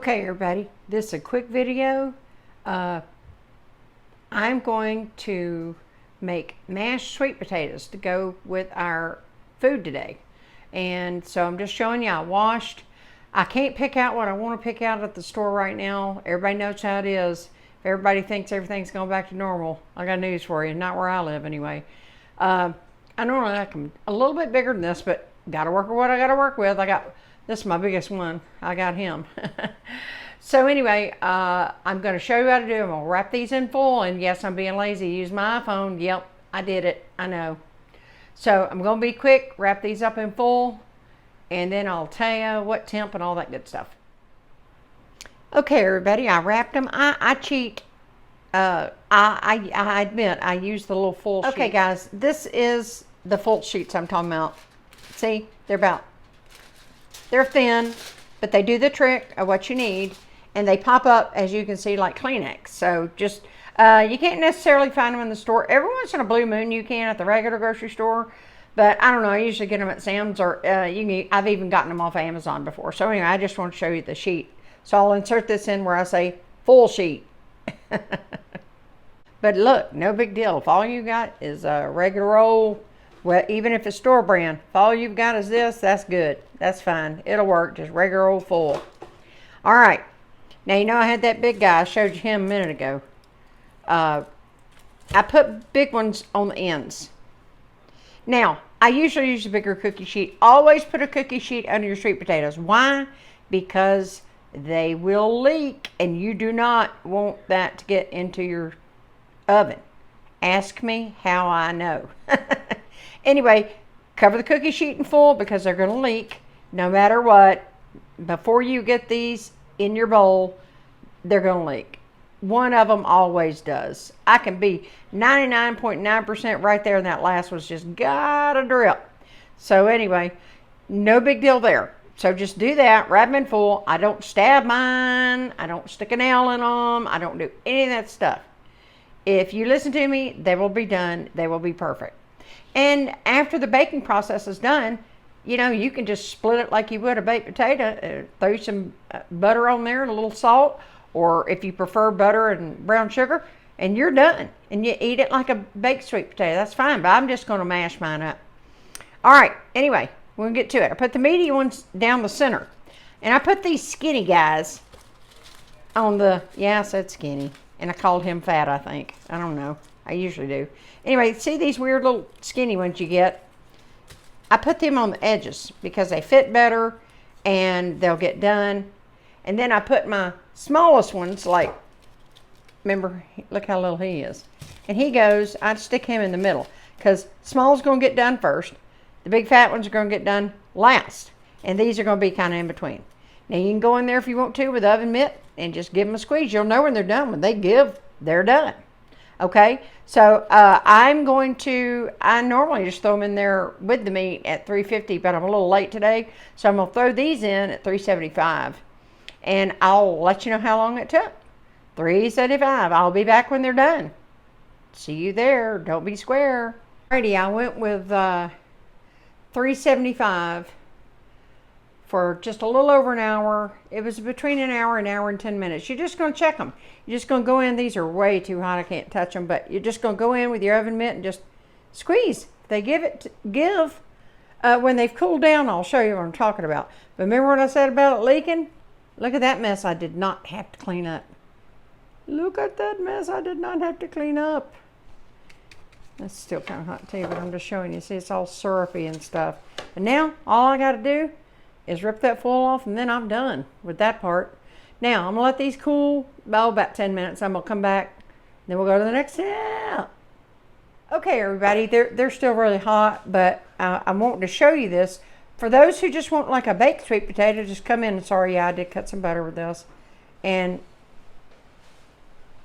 Okay, everybody, this is a quick video. I'm going to make mashed sweet potatoes to go with our food today. And so I'm just showing you I washed. I can't pick out what I want to pick out at the store right now. Everybody knows how it is. If everybody thinks everything's going back to normal, I got news for you. Not where I live anyway. I normally like them a little bit bigger than this, but got to work with what I got to work with. This is my biggest one. I got him. So anyway, I'm going to show you how to do them. I'll wrap these in full, and yes, I'm being lazy. Use my iPhone. Yep, I did it. I know. So I'm going to be quick, wrap these up in full, and then I'll tell you what temp and all that good stuff. Okay, everybody, I wrapped them. I cheat. I admit I use the little full sheet. Okay, guys, this is the full sheets I'm talking about. See, they're thin, but they do the trick of what you need, and they pop up, as you can see, like Kleenex. So just, you can't necessarily find them in the store. Every once in a blue moon you can at the regular grocery store, but I don't know, I usually get them at Sam's, or I've even gotten them off Amazon before. So anyway, I just want to show you the sheet. So I'll insert this in where I say full sheet. But look, no big deal. If all you got is a regular old, well, even if it's store brand, if all you've got is this, that's good. That's fine. It'll work. Just regular old full. All right. Now, you know I had that big guy. I showed you him a minute ago. I put big ones on the ends. Now, I usually use a bigger cookie sheet. Always put a cookie sheet under your sweet potatoes. Why? Because they will leak, and you do not want that to get into your oven. Ask me how I know. Anyway, cover the cookie sheet in full because they're going to leak no matter what. Before you get these in your bowl, they're going to leak. One of them always does. I can be 99.9% right there, and that last one's just got a drip. So anyway, no big deal there. So just do that, wrap them in full. I don't stab mine. I don't stick a nail in them. I don't do any of that stuff. If you listen to me, they will be done. They will be perfect. And after the baking process is done, you know, you can just split it like you would a baked potato. Throw some butter on there and a little salt, or if you prefer butter and brown sugar, and you're done. And you eat it like a baked sweet potato. That's fine, but I'm just going to mash mine up. All right, anyway, we'll get to it. I put the meaty ones down the center. And I put these skinny guys on the, yeah, I said skinny. And I called him fat, I think. I don't know. I usually do. Anyway, see these weird little skinny ones you get? I put them on the edges because they fit better and they'll get done. And then I put my smallest ones, like, remember, look how little he is. And he goes, I'd stick him in the middle because small's going to get done first. The big fat ones are going to get done last. And these are going to be kind of in between. Now, you can go in there if you want to with the oven mitt and just give them a squeeze. You'll know when they're done. When they give, they're done. Okay? So, I normally just throw them in there with the meat at 350, but I'm a little late today. So, I'm going to throw these in at 375. And I'll let you know how long it took. 375. I'll be back when they're done. See you there. Don't be square. Alrighty, I went with 375. For just a little over an hour. It was between an hour and 10 minutes. You're just going to check them. You're just going to go in. These are way too hot. I can't touch them. But you're just going to go in with your oven mitt and just squeeze. If they give. When they've cooled down, I'll show you what I'm talking about. But remember what I said about it leaking? Look at that mess I did not have to clean up. Look at that mess I did not have to clean up. That's still kind of hot too, but I'm just showing you. See, it's all syrupy and stuff. And now, all I got to do is rip that full off, and then I'm done with that part. Now, I'm going to let these cool about 10 minutes. I'm going to come back, then we'll go to the next step. Okay, everybody, they're still really hot, but I'm wanting to show you this. For those who just want like a baked sweet potato, just come in. Sorry, yeah, I did cut some butter with this. And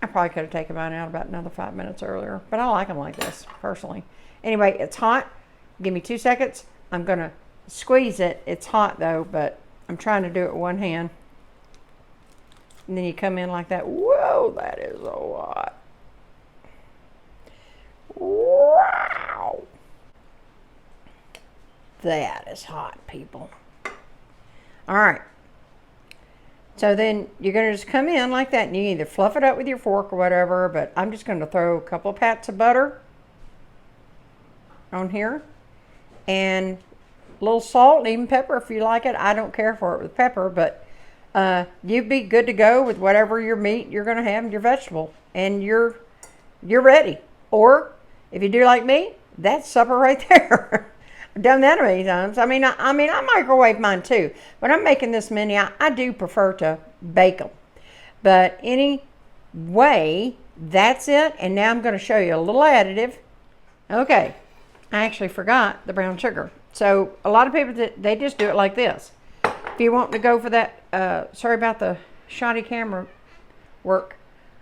I probably could have taken mine out about another 5 minutes earlier, but I like them like this, personally. Anyway, it's hot. Give me 2 seconds. I'm going to squeeze it. It's hot though, but I'm trying to do it with one hand. And then you come in like that. Whoa, that is so hot. Wow. That is hot, people. All right. So then you're going to just come in like that, and you either fluff it up with your fork or whatever, but I'm just going to throw a couple of pats of butter on here, and a little salt and even pepper if you like it. I don't care for it with pepper, but you'd be good to go with whatever your meat you're going to have and your vegetable, and you're ready. Or if you do like me, that's supper right there. I've done that many times. I mean, I microwave mine too. When I'm making this many, I do prefer to bake them. But anyway, that's it. And now I'm going to show you a little additive. Okay, I actually forgot the brown sugar. So a lot of people, they just do it like this. If you want to go for that, sorry about the shoddy camera work.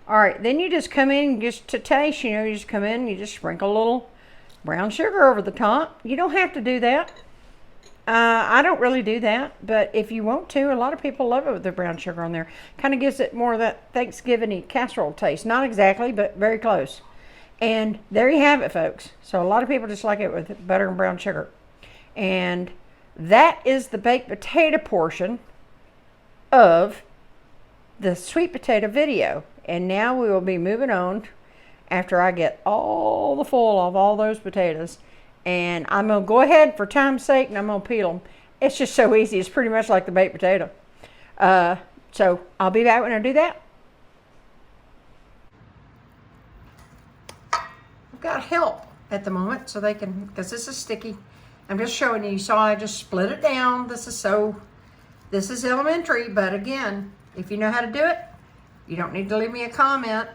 All right, then you just come in just to taste. You know, you just come in, you just sprinkle a little brown sugar over the top. You don't have to do that. I don't really do that, but if you want to, a lot of people love it with the brown sugar on there. Kind of gives it more of that Thanksgiving-y casserole taste. Not exactly, but very close. And there you have it, folks. So a lot of people just like it with butter and brown sugar. And that is the baked potato portion of the sweet potato video. And now we will be moving on after I get all the full of all those potatoes. And I'm going to go ahead for time's sake, and I'm going to peel them. It's just so easy. It's pretty much like the baked potato. So I'll be back when I do that. I've got help at the moment, so they can, because this is sticky. I'm just showing you. You saw I just split it down. This is elementary, but again, if you know how to do it, you don't need to leave me a comment.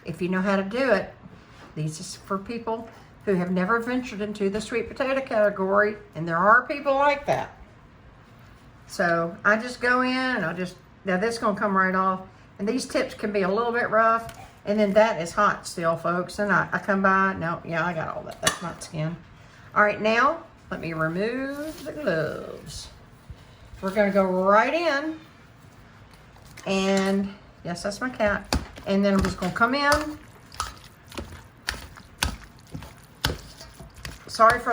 If you know how to do it, these are for people who have never ventured into the sweet potato category, and there are people like that. So I just go in and now this is gonna come right off, and these tips can be a little bit rough, and then that is hot still, folks, and I come by, no, yeah, I got all that, that's not skin. All right, now let me remove the gloves. We're gonna go right in, and yes, that's my cat. And then I'm just gonna come in. Sorry for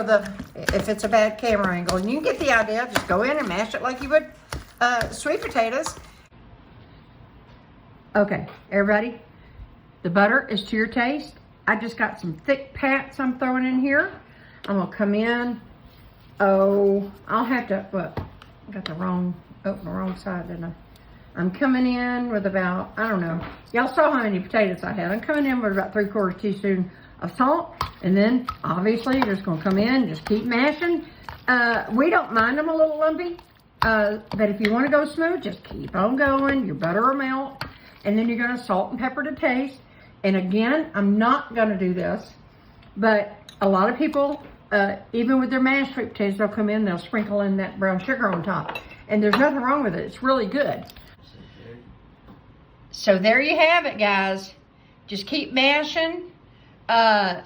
if it's a bad camera angle. And you can get the idea, just go in and mash it like you would sweet potatoes. Okay, everybody, the butter is to your taste. I just got some thick pats I'm throwing in here. I'm gonna come in. Oh, I'll have to, I got the wrong side, didn't I? I'm coming in with about, I don't know. Y'all saw how many potatoes I had. I'm coming in with about 3/4 teaspoon of salt. And then, obviously, you're just going to come in, just keep mashing. We don't mind them a little lumpy. But if you want to go smooth, just keep on going. Your butter will melt. And then you're going to salt and pepper to taste. And again, I'm not going to do this. But a lot of people, even with their mashed sweet potatoes, they'll come in, they'll sprinkle in that brown sugar on top. And there's nothing wrong with it. It's really good. So there you have it, guys. Just keep mashing.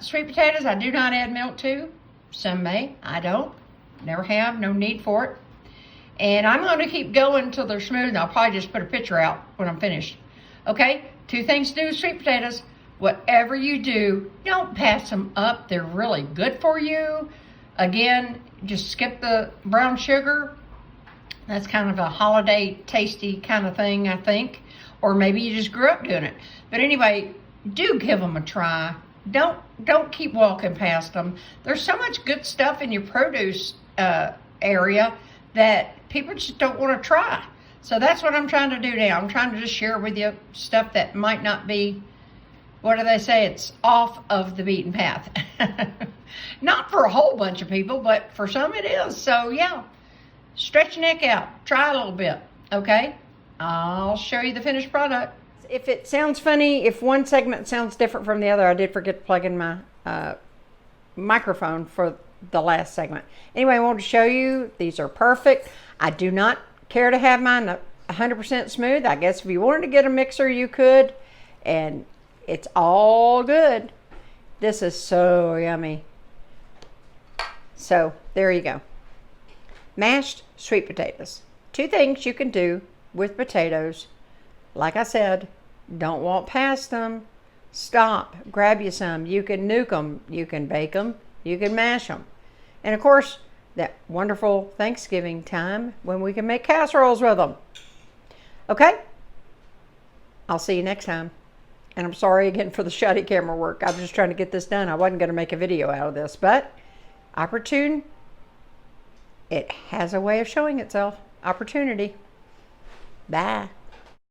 Sweet potatoes, I do not add milk to. Some may, I don't. Never have, no need for it. And I'm going to keep going until they're smooth, and I'll probably just put a picture out when I'm finished. Okay, 2 things to do with sweet potatoes. Whatever you do, don't pass them up. They're really good for you. Again, just skip the brown sugar. That's kind of a holiday tasty kind of thing, I think. Or maybe you just grew up doing it. But anyway, do give them a try. Don't keep walking past them. There's so much good stuff in your produce area that people just don't want to try. So that's what I'm trying to do now. I'm trying to just share with you stuff that might not be, what do they say? It's off of the beaten path. Not for a whole bunch of people, but for some it is. So yeah, stretch your neck out. Try a little bit, okay? I'll show you the finished product. If it sounds funny, if one segment sounds different from the other, I did forget to plug in my microphone for the last segment. Anyway, I wanted to show you, these are perfect. I do not care to have mine 100% smooth. I guess if you wanted to get a mixer, you could, and it's all good. This is so yummy. So there you go. Mashed sweet potatoes. 2 things you can do with potatoes. Like I said, don't walk past them. Stop, grab you some. You can nuke them, you can bake them, you can mash them. And of course, that wonderful Thanksgiving time when we can make casseroles with them. Okay? I'll see you next time. And I'm sorry again for the shoddy camera work. I was just trying to get this done. I wasn't going to make a video out of this, but opportune, it has a way of showing itself. Opportunity. Bye.